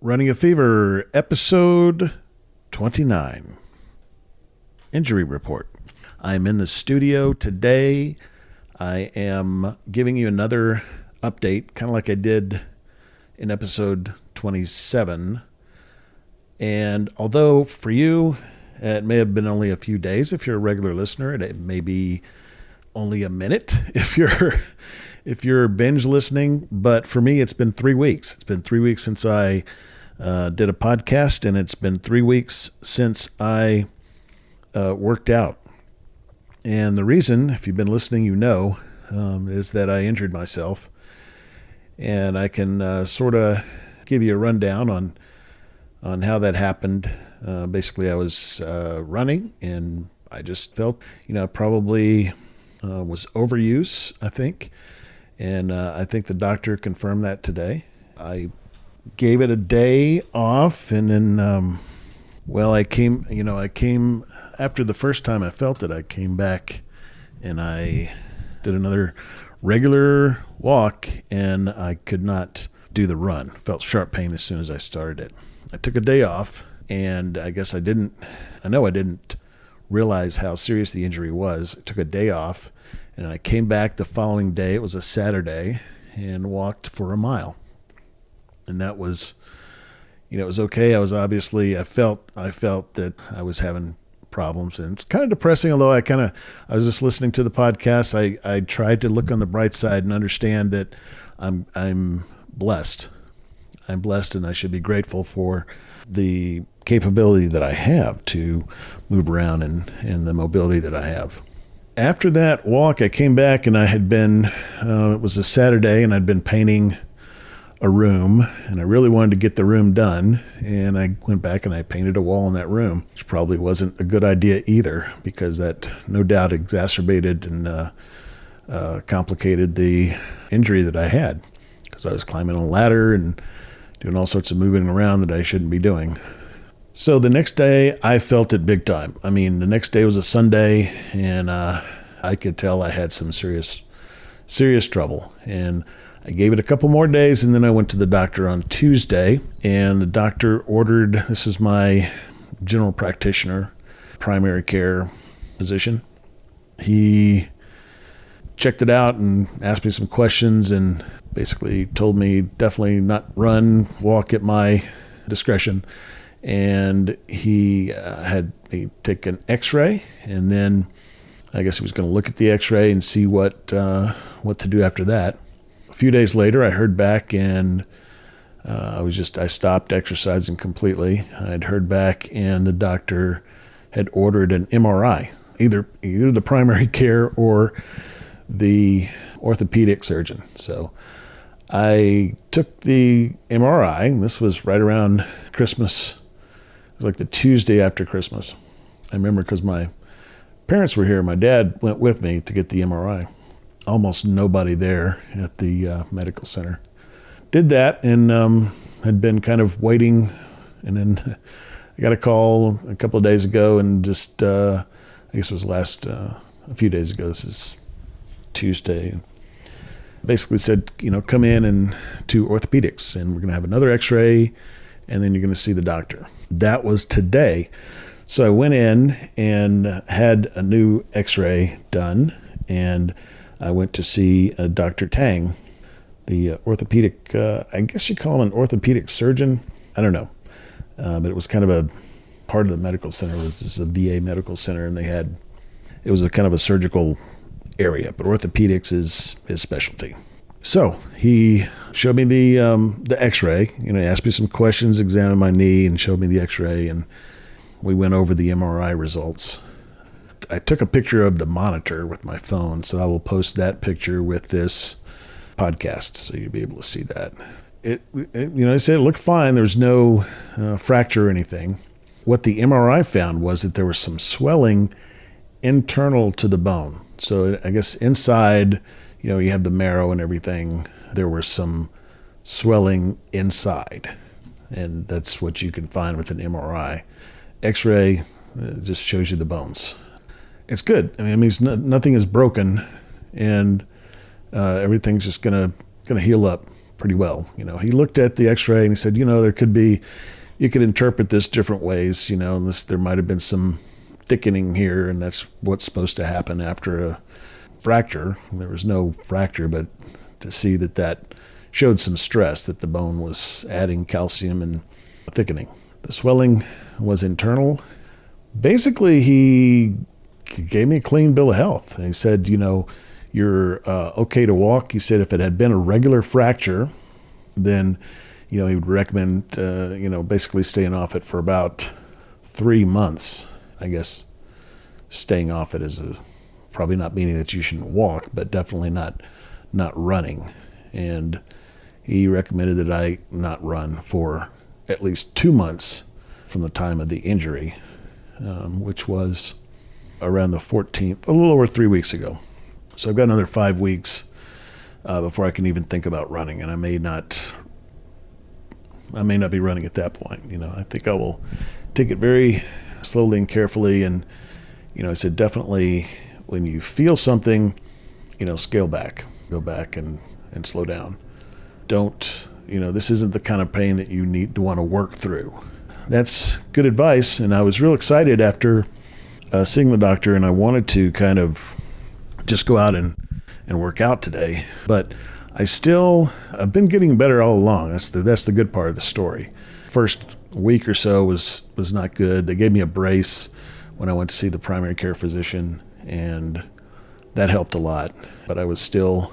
Running a Fever, episode 29. Injury report. I'm in the studio today. I am giving you another update, kind of like I did in episode 27. And although for you, it may have been only a few days if you're a regular listener, it may be only a minute if you're binge listening. But for me, it's been 3 weeks. It's been 3 weeks since I did a podcast, and it's been 3 weeks since I worked out. And the reason, if you've been listening, you know, is that I injured myself. And I can sort of give you a rundown on how that happened. Basically, I was running, and I just felt, probably was overuse, I think. And I think the doctor confirmed that today. I gave it a day off, and then, I came after the first time I felt it. I came back and I did another regular walk, and I could not do the run. Felt sharp pain as soon as I started it. I took a day off, and I guess I didn't realize how serious the injury was. I took a day off, and I came back the following day. It was a Saturday, and walked for a mile. And that was, it was okay. I felt that I was having problems, and it's kind of depressing. Although I was just listening to the podcast. I tried to look on the bright side and understand that I'm blessed. I'm blessed, and I should be grateful for the capability that I have to move around and the mobility that I have. After that walk, I came back, and I had been, it was a Saturday, and I'd been painting a room, and I really wanted to get the room done. And I went back and I painted a wall in that room, which probably wasn't a good idea either, because that no doubt exacerbated and complicated the injury that I had, because I was climbing a ladder and doing all sorts of moving around that I shouldn't be doing. So the next day I felt it big time. I mean, the next day was a Sunday, and I could tell I had some serious trouble. And I gave it a couple more days, and then I went to the doctor on Tuesday, and the doctor ordered, this is my general practitioner, primary care physician. He checked it out and asked me some questions, and basically told me definitely not run, walk at my discretion. And he had me take an x-ray, and then I guess he was going to look at the x-ray and see what to do after that. A few days later, I heard back, and I stopped exercising completely. I'd heard back, and the doctor had ordered an MRI, either the primary care or the orthopedic surgeon. So I took the MRI, and this was right around Christmas. It was like the Tuesday after Christmas. I remember because my parents were here. My dad went with me to get the MRI. Almost nobody there at the medical center. Did that, and had been kind of waiting, and then I got a call a couple of days ago, and just I guess it was a few days ago. This is Tuesday. Basically said, come in and to orthopedics, and we're going to have another x-ray, and then you're going to see the doctor. That was today. So I went in and had a new x-ray done, and I went to see Dr. Tang, the orthopedic, I guess you call him an orthopedic surgeon. I don't know. But it was kind of a part of the medical center. It was a VA medical center, and it was a kind of a surgical area, but orthopedics is his specialty. So he showed me the x-ray, asked me some questions, examined my knee, and showed me the x-ray, and we went over the MRI results. I took a picture of the monitor with my phone, so I will post that picture with this podcast, so you'll be able to see that. I said it looked fine. There was no fracture or anything. What the MRI found was that there was some swelling internal to the bone. So I guess inside, you have the marrow and everything. There was some swelling inside, and that's what you can find with an MRI. X-ray just shows you the bones. It's good. I mean, it means nothing is broken, and everything's just gonna heal up pretty well. He looked at the x-ray and he said, you could interpret this different ways, and there might have been some thickening here, and that's what's supposed to happen after a fracture. There was no fracture, but to see that showed some stress, that the bone was adding calcium and thickening. The swelling was internal. Basically, he gave me a clean bill of health. And he said, you're okay to walk. He said if it had been a regular fracture, then, he would recommend, basically staying off it for about 3 months. I guess staying off it is probably not meaning that you shouldn't walk, but definitely not running. And he recommended that I not run for at least 2 months from the time of the injury, which was around the 14th, a little over 3 weeks ago. So I've got another 5 weeks before I can even think about running, and I may not be running at that point. I think I will take it very slowly and carefully. And, I said, definitely when you feel something, scale back, go back and slow down. Don't, this isn't the kind of pain that you need to want to work through. That's good advice. And I was real excited after seeing the doctor, and I wanted to kind of just go out and work out today. But I've been getting better all along. That's the good part of the story. First week or so was not good. They gave me a brace when I went to see the primary care physician, and that helped a lot. But I was still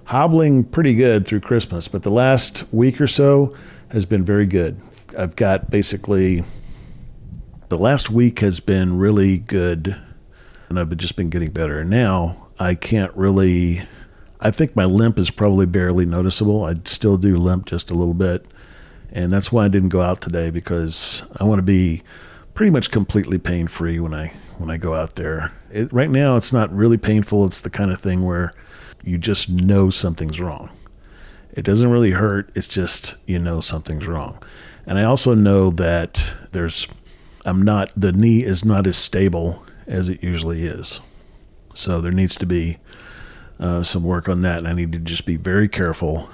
hobbling pretty good through Christmas. But the last week or so has been very good. I've got basically, the last week has been really good, and I've just been getting better. And now I think my limp is probably barely noticeable. I still do limp just a little bit. And that's why I didn't go out today, because I want to be pretty much completely pain-free when I go out there. Right now, it's not really painful. It's the kind of thing where you just know something's wrong. It doesn't really hurt. It's just, something's wrong. And I also know that the knee is not as stable as it usually is. So there needs to be some work on that, and I need to just be very careful.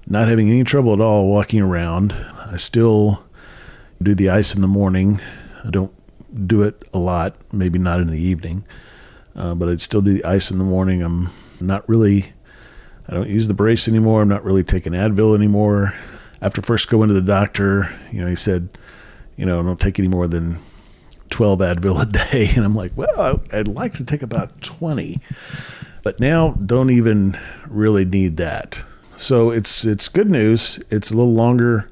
Not having any trouble at all walking around. I still do the ice in the morning. I don't do it a lot, maybe not in the evening, but I'd still do the ice in the morning. I don't use the brace anymore. I'm not really taking Advil anymore. After first going to the doctor, he said, don't take any more than 12 Advil a day. And I'm like, well, I'd like to take about 20. But now don't even really need that. So it's good news. It's a little longer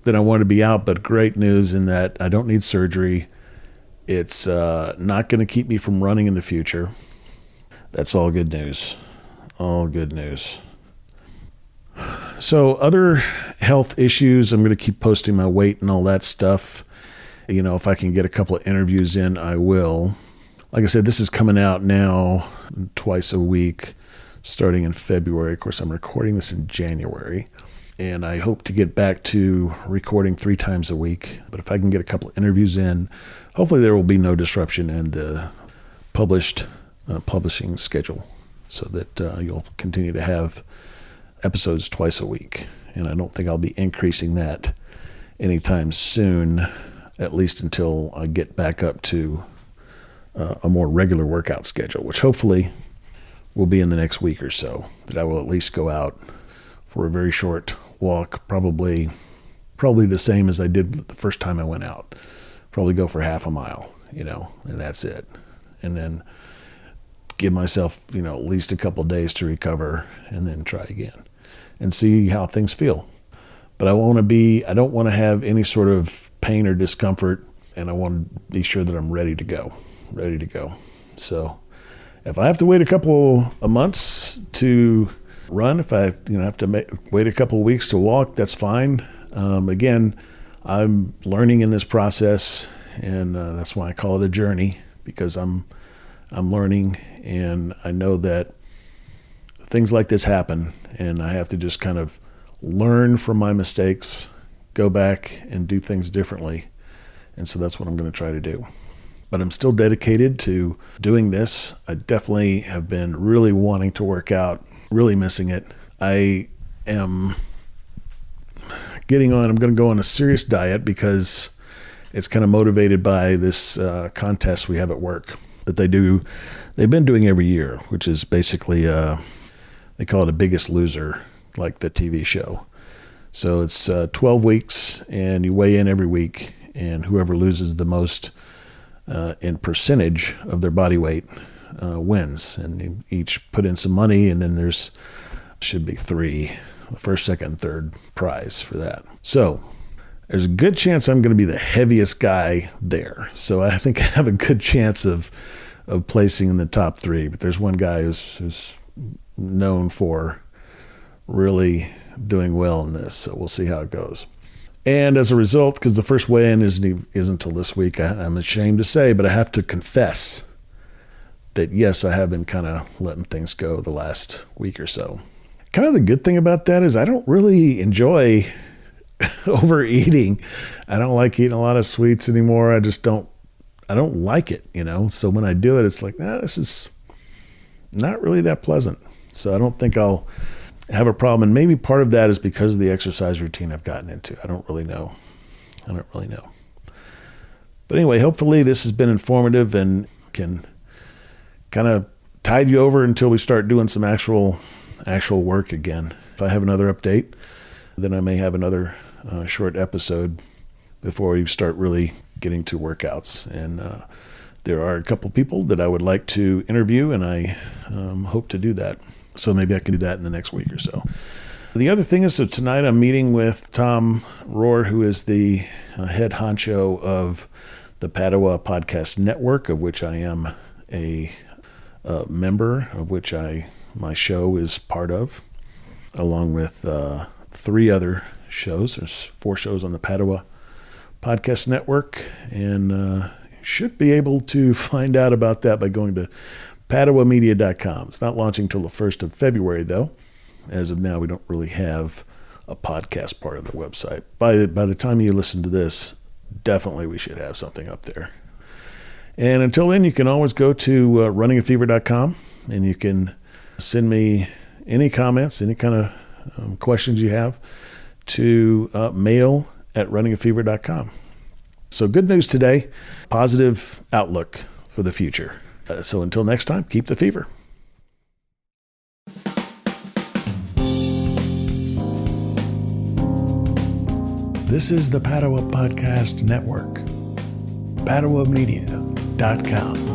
than I want to be out, but great news in that I don't need surgery. It's not going to keep me from running in the future. That's all good news. All good news. So other health issues, I'm going to keep posting my weight and all that stuff. If I can get a couple of interviews in, I will. Like I said, this is coming out now twice a week, starting in February. Of course, I'm recording this in January, and I hope to get back to recording 3 times a week. But if I can get a couple of interviews in, hopefully there will be no disruption in the publishing schedule, so that you'll continue to have episodes twice a week. And I don't think I'll be increasing that anytime soon, at least until I get back up to a more regular workout schedule, which hopefully will be in the next week or so, that I will at least go out for a very short walk, probably the same as I did the first time I went out. Probably go for half a mile, and that's it. And then give myself, at least a couple of days to recover, and then try again and see how things feel. But I don't want to have any sort of pain or discomfort, and I want to be sure that I'm ready to go. So if I have to wait a couple of months to run, if I have to wait a couple of weeks to walk, that's fine. Again, I'm learning in this process, and that's why I call it a journey, because I'm learning, and I know that things like this happen, and I have to just kind of learn from my mistakes, go back and do things differently. And so that's what I'm going to try to do. But I'm still dedicated to doing this. I definitely have been really wanting to work out, really missing it. I am I'm going to go on a serious diet because it's kind of motivated by this contest we have at work that they've been doing every year, which is basically, they call it a Biggest Loser, like the TV show. So it's 12 weeks and you weigh in every week, and whoever loses the most in percentage of their body weight wins. And you each put in some money, and then should be 3, first, second, third prize for that. So there's a good chance I'm going to be the heaviest guy there. So I think I have a good chance of placing in the top 3. But there's one guy who's known for really doing well in this. So we'll see how it goes. And as a result, because the first weigh-in isn't until this week, I'm ashamed to say, but I have to confess that, yes, I have been kind of letting things go the last week or so. Kind of the good thing about that is I don't really enjoy overeating. I don't like eating a lot of sweets anymore. I don't like it, So when I do it, it's like, this is not really that pleasant. So I don't think I'll have a problem. And maybe part of that is because of the exercise routine I've gotten into. I don't really know. But anyway, hopefully this has been informative and can kind of tide you over until we start doing some actual work again. If I have another update, then I may have another short episode before we start really getting to workouts. And there are a couple people that I would like to interview, and I hope to do that. So maybe I can do that in the next week or so. The other thing is, so tonight I'm meeting with Tom Rohr, who is the head honcho of the Padua Podcast Network, of which I am a member, of which my show is part of, along with 3 other shows. There's 4 shows on the Padua Podcast Network, and should be able to find out about that by going to PaduaMedia.com. It's not launching until the 1st of February, though. As of now, we don't really have a podcast part of the website. By the time you listen to this, definitely we should have something up there. And until then, you can always go to runningafever.com, and you can send me any comments, any kind of questions you have to mail@runningafever.com. So good news today, positive outlook for the future. So until next time, keep the fever. This is the Padua Podcast Network. PaduaMedia.com.